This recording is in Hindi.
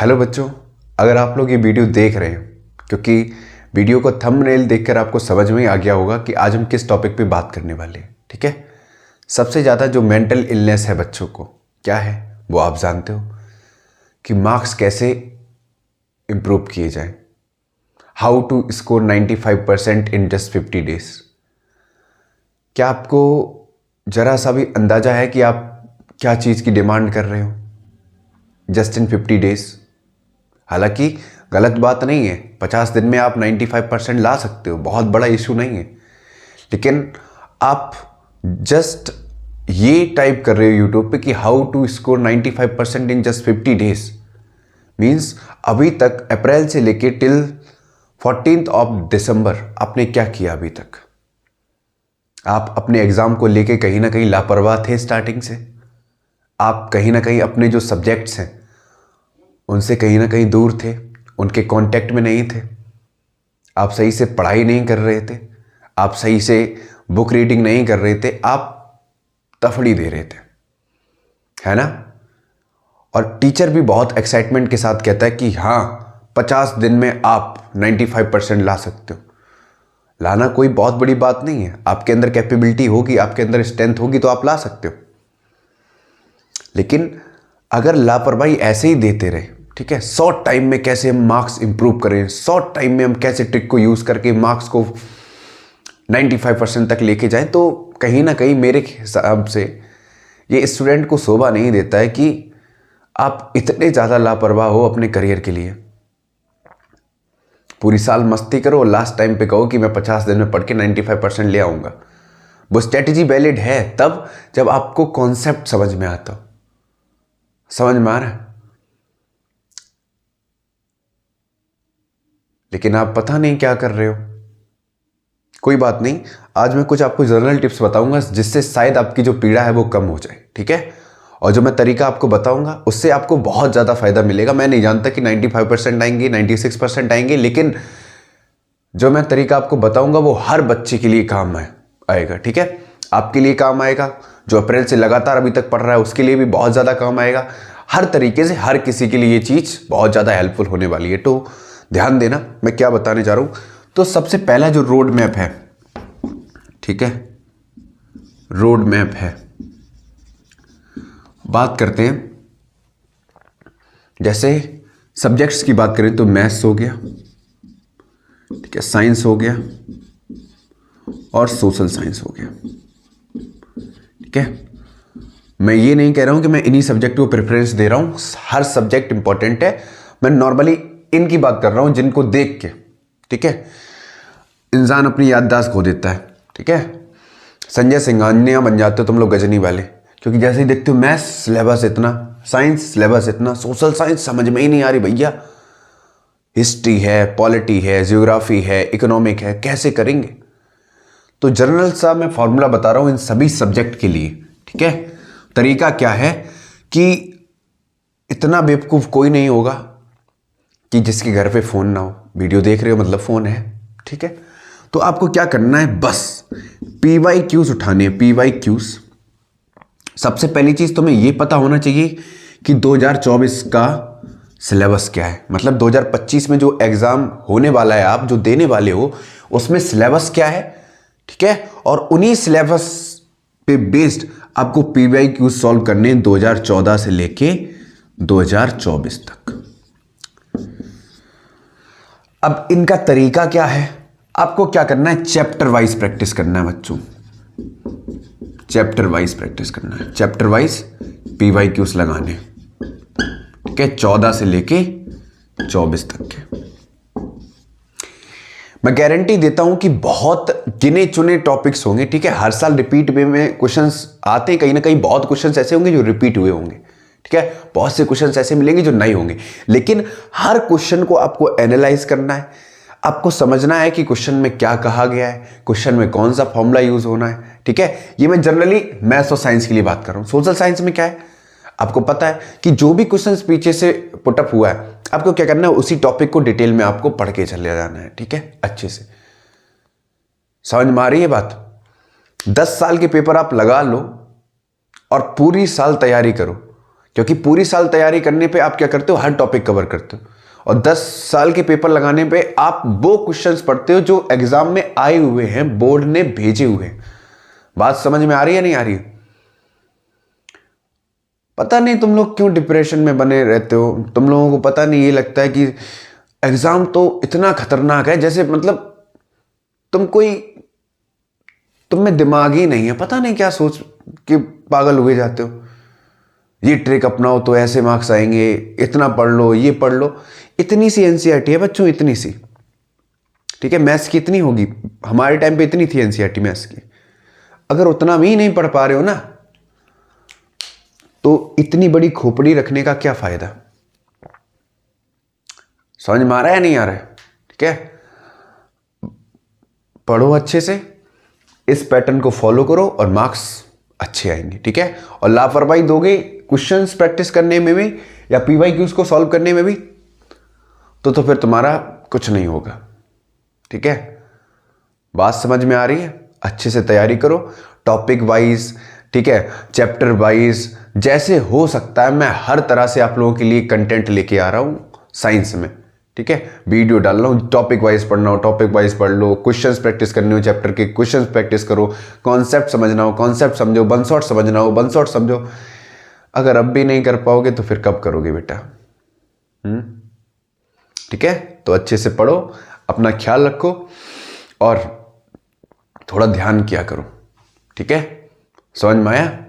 हेलो बच्चों, अगर आप लोग ये वीडियो देख रहे हैं क्योंकि वीडियो को थंबनेल देखकर आपको समझ में आ गया होगा कि आज हम किस टॉपिक पे बात करने वाले हैं। ठीक है, सबसे ज़्यादा जो मेंटल इलनेस है बच्चों को क्या है वो आप जानते हो कि मार्क्स कैसे इम्प्रूव किए जाएं, how to score 95% in just 50 days. क्या आपको ज़रा सा भी अंदाज़ा है कि आप क्या चीज़ की डिमांड कर रहे हो जस्ट इन 50 डेज? हालांकि गलत बात नहीं है, 50 दिन में आप 95% ला सकते हो, बहुत बड़ा इशू नहीं है। लेकिन आप जस्ट ये टाइप कर रहे हो यूट्यूब पे कि how to score 95% in just 50 days. Means अभी तक अप्रैल से लेके टिल 14th ऑफ दिसंबर आपने क्या किया अभी तक? आप अपने एग्जाम को लेके कहीं ना कहीं लापरवाह थे स्टार्टिंग से। आप कहीं ना कहीं अपने जो सब्जेक्ट्स हैं उनसे कहीं ना कहीं दूर थे, उनके कांटेक्ट में नहीं थे। आप सही से पढ़ाई नहीं कर रहे थे, आप सही से बुक रीडिंग नहीं कर रहे थे, आप तफड़ी दे रहे थे, है ना? और टीचर भी बहुत एक्साइटमेंट के साथ कहता है कि हाँ 50 दिन में आप 95% ला सकते हो। लाना कोई बहुत बड़ी बात नहीं है, आपके अंदर कैपेबिलिटी होगी, आपके अंदर स्ट्रेंथ होगी तो आप ला सकते हो। लेकिन अगर लापरवाही ऐसे ही देते रहे, ठीक है, शॉर्ट टाइम में कैसे हम मार्क्स इंप्रूव करें, शॉर्ट टाइम में हम कैसे ट्रिक को यूज़ करके मार्क्स को 95% तक लेके जाएं, तो कहीं ना कहीं मेरे हिसाब से ये स्टूडेंट को शोभा नहीं देता है कि आप इतने ज़्यादा लापरवाह हो अपने करियर के लिए। पूरी साल मस्ती करो और लास्ट टाइम पे कहो कि मैं 50 दिन में पढ़ के 95% ले आऊँगा। वो स्ट्रेटेजी वैलिड है तब जब आपको कॉन्सेप्ट समझ में आता हो। समझ में आ रहा है? लेकिन आप पता नहीं क्या कर रहे हो। कोई बात नहीं, आज मैं कुछ आपको जर्नल टिप्स बताऊंगा जिससे शायद आपकी जो पीड़ा है वो कम हो जाए। ठीक है, और जो मैं तरीका आपको बताऊंगा उससे आपको बहुत ज़्यादा फायदा मिलेगा। मैं नहीं जानता कि 95% आएंगे, 96% आएंगे, लेकिन जो मैं तरीका आपको बताऊंगा वो हर बच्चे के लिए काम आएगा। ठीक है, आपके लिए काम आएगा, जो अप्रैल से लगातार अभी तक पढ़ रहा है उसके लिए भी बहुत ज़्यादा काम आएगा। हर तरीके से हर किसी के लिए ये चीज़ बहुत ज़्यादा हेल्पफुल होने वाली है। तो ध्यान देना मैं क्या बताने जा रहा हूँ। तो सबसे पहला जो रोड मैप है, ठीक है, रोड मैप है, बात करते हैं। जैसे सब्जेक्ट्स की बात करें तो मैथ्स हो गया, ठीक है, साइंस हो गया और सोशल साइंस हो गया। ठीक है, मैं ये नहीं कह रहा हूं कि मैं इन्हीं सब्जेक्ट को प्रेफरेंस दे रहा हूं, हर सब्जेक्ट इंपॉर्टेंट है। मैं नॉर्मली इनकी बात कर रहा हूं जिनको देख के, ठीक है, इंसान अपनी याददाश्त खो देता है। ठीक है, संजय सिंघानिया बन जाते हो तुम लोग गजनी वाले, क्योंकि जैसे ही देखते हो मैथ्स सिलेबस इतना, साइंस सिलेबस इतना, सोशल साइंस समझ में ही नहीं आ रही भैया। हिस्ट्री है, पॉलिटी है, जियोग्राफी है, इकोनॉमिक है, कैसे करेंगे? तो जनरल सा मैं फॉर्मूला बता रहा हूं इन सभी सब्जेक्ट के लिए। ठीक है, तरीका क्या है कि इतना बेवकूफ कोई नहीं होगा कि जिसके घर पे फोन ना हो। वीडियो देख रहे हो मतलब फोन है। ठीक है, तो आपको क्या करना है, बस PYQs उठाने हैं। PYQs, सबसे पहली चीज तुम्हें यह पता होना चाहिए कि 2024 का सिलेबस क्या है। मतलब 2025 में जो एग्जाम होने वाला है, आप जो देने वाले हो, उसमें सिलेबस क्या है। ठीक है, और उन्हीं सिलेबस पे बेस्ड आपको PYQ सॉल्व करने 2014 से लेके 2024 तक। अब इनका तरीका क्या है, आपको क्या करना है, चैप्टर वाइज प्रैक्टिस करना है बच्चों। चैप्टर वाइज प्रैक्टिस करना है, चैप्टर वाइज PYQs लगाने। ठीक है, 14 से लेके 24 तक के। मैं गारंटी देता हूं कि बहुत गिने चुने टॉपिक्स होंगे। ठीक है, हर साल रिपीट वे में क्वेश्चंस आते हैं, कहीं ना कहीं बहुत क्वेश्चंस ऐसे होंगे जो रिपीट हुए होंगे। ठीक है, बहुत से क्वेश्चंस ऐसे मिलेंगे जो नहीं होंगे, लेकिन हर क्वेश्चन को आपको एनालाइज करना है। आपको समझना है कि क्वेश्चन में क्या कहा गया है, क्वेश्चन में कौन सा फॉर्मूला यूज होना है। ठीक है, ये मैं जनरली मैथ्स और साइंस के लिए बात कर रहा हूं। सोशल साइंस में क्या है, आपको पता है कि जो भी क्वेश्चन पीछे से पुटअप हुआ है, आपको क्या करना है, उसी टॉपिक को डिटेल में आपको पढ़ के चले जाना है। ठीक है, अच्छे से समझ में आ रही है बात? 10 साल के पेपर आप लगा लो और पूरी साल तैयारी करो। क्योंकि पूरी साल तैयारी करने पे आप क्या करते हो, हर टॉपिक कवर करते हो, और 10 साल के पेपर लगाने पे आप वो क्वेश्चंस पढ़ते हो जो एग्जाम में आए हुए हैं, बोर्ड ने भेजे हुए हैं। बात समझ में आ रही है नहीं आ रही? पता नहीं तुम लोग क्यों डिप्रेशन में बने रहते हो। तुम लोगों को पता नहीं, ये लगता है कि एग्जाम तो इतना खतरनाक है, जैसे मतलब तुम में दिमाग ही नहीं है। पता नहीं क्या सोच के पागल हुए जाते हो। ये ट्रिक अपनाओ तो ऐसे मार्क्स आएंगे, इतना पढ़ लो, ये पढ़ लो। इतनी सी एनसीईआरटी है बच्चों, इतनी सी, ठीक है। मैथ्स की इतनी होगी, हमारे टाइम पे इतनी थी एनसीईआरटी मैथ्स की। अगर उतना भी नहीं पढ़ पा रहे हो ना, तो इतनी बड़ी खोपड़ी रखने का क्या फायदा। समझ में आ रहा है नहीं आ रहा है? ठीक है, पढ़ो अच्छे से, इस पैटर्न को फॉलो करो और मार्क्स अच्छे आएंगे, ठीक है। और लापरवाही दोगे क्वेश्चंस प्रैक्टिस करने में भी या पीवाईक्यूज को सॉल्व करने में भी, तो फिर तुम्हारा कुछ नहीं होगा, ठीक है। बात समझ में आ रही है? अच्छे से तैयारी करो, टॉपिक वाइज, ठीक है, चैप्टर वाइज, जैसे हो सकता है मैं हर तरह से आप लोगों के लिए कंटेंट लेके आ रहा हूं साइंस में, ठीक है। वीडियो डाल रहा हूं, टॉपिक वाइज पढ़ना हो टॉपिक वाइज पढ़ लो, क्वेश्चंस प्रैक्टिस करने हो चैप्टर के क्वेश्चंस प्रैक्टिस करो, कॉन्सेप्ट समझना हो कॉन्सेप्ट समझो, वन शॉट समझना हो वन शॉट समझो। अगर अब भी नहीं कर पाओगे तो फिर कब करोगे बेटा? ठीक है, तो अच्छे से पढ़ो, अपना ख्याल रखो और थोड़ा ध्यान किया करो, ठीक है। समझ में आया?